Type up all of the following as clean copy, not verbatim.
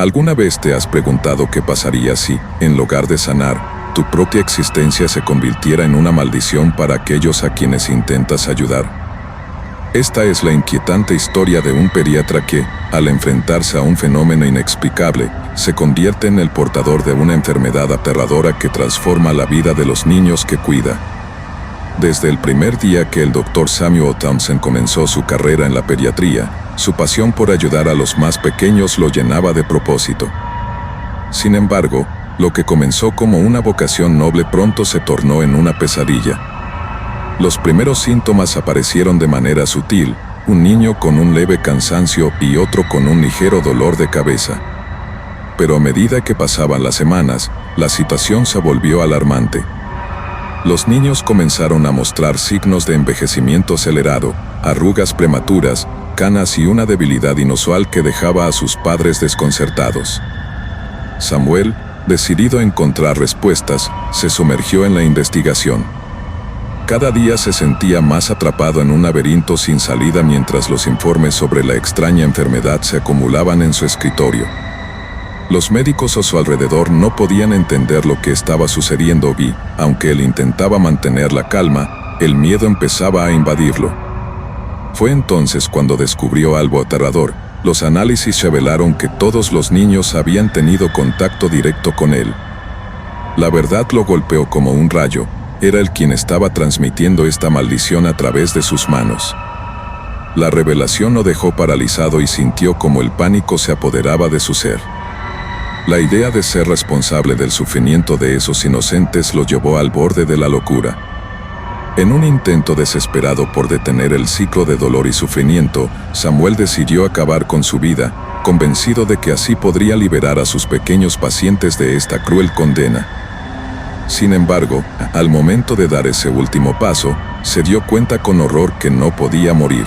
¿Alguna vez te has preguntado qué pasaría si, en lugar de sanar, tu propia existencia se convirtiera en una maldición para aquellos a quienes intentas ayudar? Esta es la inquietante historia de un pediatra que, al enfrentarse a un fenómeno inexplicable, se convierte en el portador de una enfermedad aterradora que transforma la vida de los niños que cuida. Desde el primer día que el Dr. Samuel Townsend comenzó su carrera en la pediatría, su pasión por ayudar a los más pequeños lo llenaba de propósito. Sin embargo, lo que comenzó como una vocación noble pronto se tornó en una pesadilla. Los primeros síntomas aparecieron de manera sutil, un niño con un leve cansancio y otro con un ligero dolor de cabeza. Pero a medida que pasaban las semanas, la situación se volvió alarmante. Los niños comenzaron a mostrar signos de envejecimiento acelerado, arrugas prematuras, canas y una debilidad inusual que dejaba a sus padres desconcertados. Samuel, decidido a encontrar respuestas, se sumergió en la investigación. Cada día se sentía más atrapado en un laberinto sin salida mientras los informes sobre la extraña enfermedad se acumulaban en su escritorio. Los médicos a su alrededor no podían entender lo que estaba sucediendo y, aunque él intentaba mantener la calma, el miedo empezaba a invadirlo. Fue entonces cuando descubrió algo aterrador. Los análisis revelaron que todos los niños habían tenido contacto directo con él. La verdad lo golpeó como un rayo. Era él quien estaba transmitiendo esta maldición a través de sus manos. La revelación lo dejó paralizado y sintió como el pánico se apoderaba de su ser. La idea de ser responsable del sufrimiento de esos inocentes lo llevó al borde de la locura. En un intento desesperado por detener el ciclo de dolor y sufrimiento, Samuel decidió acabar con su vida, convencido de que así podría liberar a sus pequeños pacientes de esta cruel condena. Sin embargo, al momento de dar ese último paso, se dio cuenta con horror que no podía morir.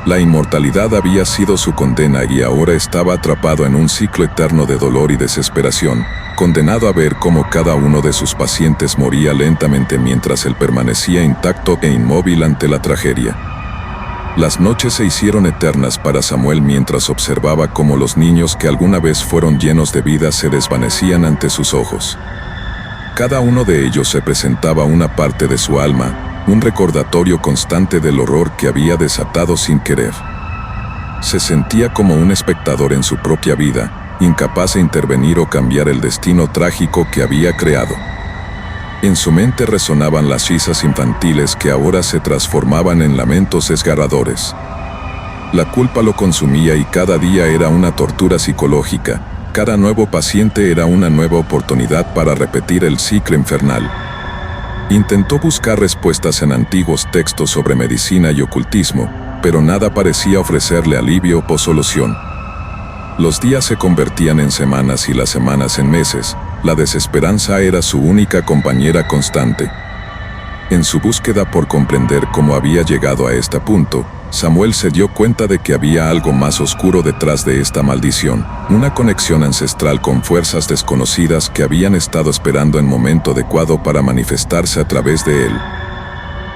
La inmortalidad había sido su condena y ahora estaba atrapado en un ciclo eterno de dolor y desesperación, condenado a ver cómo cada uno de sus pacientes moría lentamente mientras él permanecía intacto e inmóvil ante la tragedia. Las noches se hicieron eternas para Samuel mientras observaba cómo los niños que alguna vez fueron llenos de vida se desvanecían ante sus ojos. Cada uno de ellos representaba una parte de su alma, un recordatorio constante del horror que había desatado sin querer. Se sentía como un espectador en su propia vida, incapaz de intervenir o cambiar el destino trágico que había creado. En su mente resonaban las risas infantiles que ahora se transformaban en lamentos desgarradores. La culpa lo consumía y cada día era una tortura psicológica. Cada nuevo paciente era una nueva oportunidad para repetir el ciclo infernal. Intentó buscar respuestas en antiguos textos sobre medicina y ocultismo, pero nada parecía ofrecerle alivio o solución. Los días se convertían en semanas y las semanas en meses. La desesperanza era su única compañera constante. En su búsqueda por comprender cómo había llegado a este punto, Samuel se dio cuenta de que había algo más oscuro detrás de esta maldición, una conexión ancestral con fuerzas desconocidas que habían estado esperando el momento adecuado para manifestarse a través de él.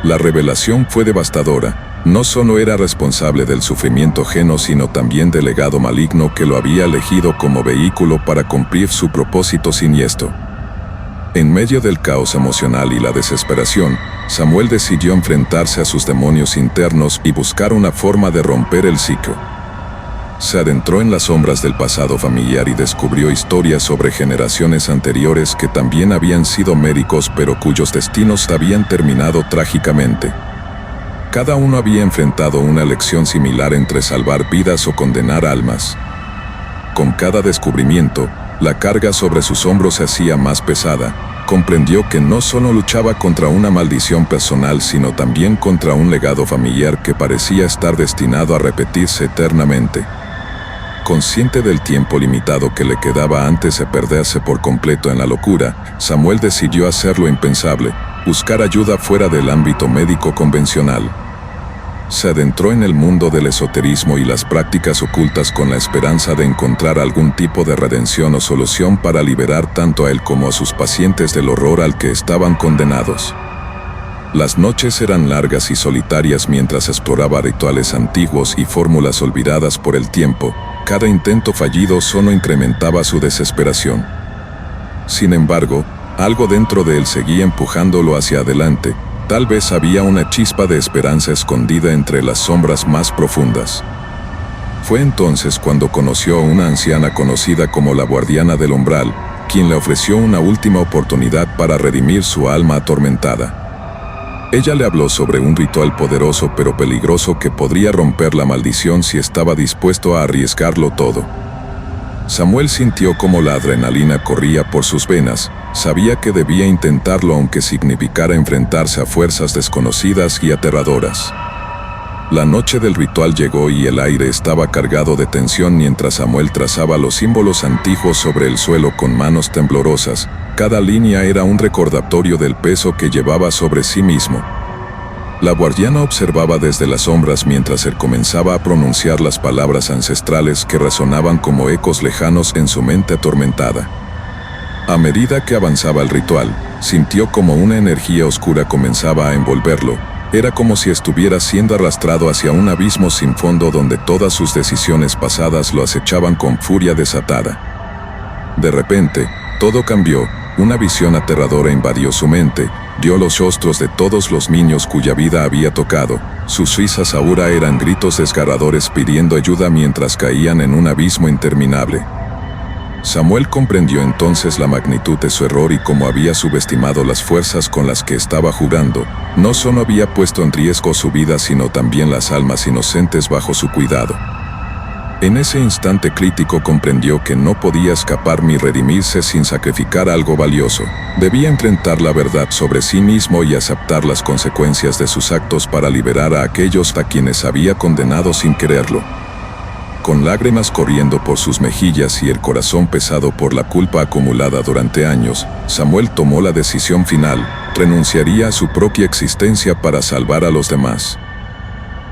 La revelación fue devastadora. No solo era responsable del sufrimiento ajeno, sino también del legado maligno que lo había elegido como vehículo para cumplir su propósito siniestro. En medio del caos emocional y la desesperación, Samuel decidió enfrentarse a sus demonios internos y buscar una forma de romper el ciclo. Se adentró en las sombras del pasado familiar y descubrió historias sobre generaciones anteriores que también habían sido médicos pero cuyos destinos habían terminado trágicamente. Cada uno había enfrentado una lección similar entre salvar vidas o condenar almas. Con cada descubrimiento, la carga sobre sus hombros se hacía más pesada. Comprendió que no solo luchaba contra una maldición personal, sino también contra un legado familiar que parecía estar destinado a repetirse eternamente. Consciente del tiempo limitado que le quedaba antes de perderse por completo en la locura, Samuel decidió hacer lo impensable, buscar ayuda fuera del ámbito médico convencional. Se adentró en el mundo del esoterismo y las prácticas ocultas con la esperanza de encontrar algún tipo de redención o solución para liberar tanto a él como a sus pacientes del horror al que estaban condenados. Las noches eran largas y solitarias mientras exploraba rituales antiguos y fórmulas olvidadas por el tiempo. Cada intento fallido solo incrementaba su desesperación. Sin embargo, algo dentro de él seguía empujándolo hacia adelante. Tal vez había una chispa de esperanza escondida entre las sombras más profundas. Fue entonces cuando conoció a una anciana conocida como la Guardiana del Umbral, quien le ofreció una última oportunidad para redimir su alma atormentada. Ella le habló sobre un ritual poderoso pero peligroso que podría romper la maldición si estaba dispuesto a arriesgarlo todo. Samuel sintió como la adrenalina corría por sus venas. Sabía que debía intentarlo aunque significara enfrentarse a fuerzas desconocidas y aterradoras. La noche del ritual llegó y el aire estaba cargado de tensión mientras Samuel trazaba los símbolos antiguos sobre el suelo con manos temblorosas. Cada línea era un recordatorio del peso que llevaba sobre sí mismo. La guardiana observaba desde las sombras mientras él comenzaba a pronunciar las palabras ancestrales que resonaban como ecos lejanos en su mente atormentada. A medida que avanzaba el ritual, sintió como una energía oscura comenzaba a envolverlo. Era como si estuviera siendo arrastrado hacia un abismo sin fondo donde todas sus decisiones pasadas lo acechaban con furia desatada. De repente, todo cambió. Una visión aterradora invadió su mente. Vio los rostros de todos los niños cuya vida había tocado. Sus risas ahora eran gritos desgarradores pidiendo ayuda mientras caían en un abismo interminable. Samuel comprendió entonces la magnitud de su error y cómo había subestimado las fuerzas con las que estaba jugando. No solo había puesto en riesgo su vida, sino también las almas inocentes bajo su cuidado. En ese instante crítico comprendió que no podía escapar ni redimirse sin sacrificar algo valioso. Debía enfrentar la verdad sobre sí mismo y aceptar las consecuencias de sus actos para liberar a aquellos a quienes había condenado sin quererlo. Con lágrimas corriendo por sus mejillas y el corazón pesado por la culpa acumulada durante años, Samuel tomó la decisión final: renunciaría a su propia existencia para salvar a los demás.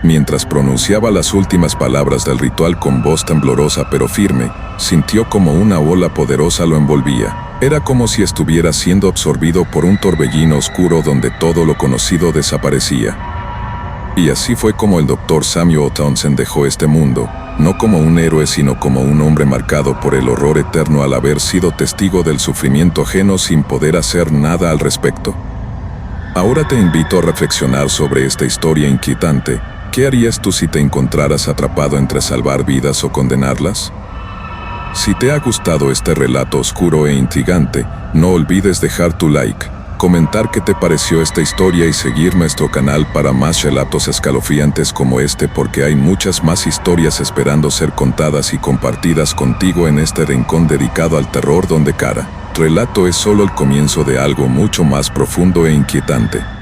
Mientras pronunciaba las últimas palabras del ritual con voz temblorosa pero firme, sintió como una ola poderosa lo envolvía. Era como si estuviera siendo absorbido por un torbellino oscuro donde todo lo conocido desaparecía. Y así fue como el Dr. Samuel Townsend dejó este mundo, no como un héroe sino como un hombre marcado por el horror eterno al haber sido testigo del sufrimiento ajeno sin poder hacer nada al respecto. Ahora te invito a reflexionar sobre esta historia inquietante. ¿Qué harías tú si te encontraras atrapado entre salvar vidas o condenarlas? Si te ha gustado este relato oscuro e intrigante, no olvides dejar tu like, comentar qué te pareció esta historia y seguir nuestro canal para más relatos escalofriantes como este, porque hay muchas más historias esperando ser contadas y compartidas contigo en este rincón dedicado al terror donde cada relato es solo el comienzo de algo mucho más profundo e inquietante.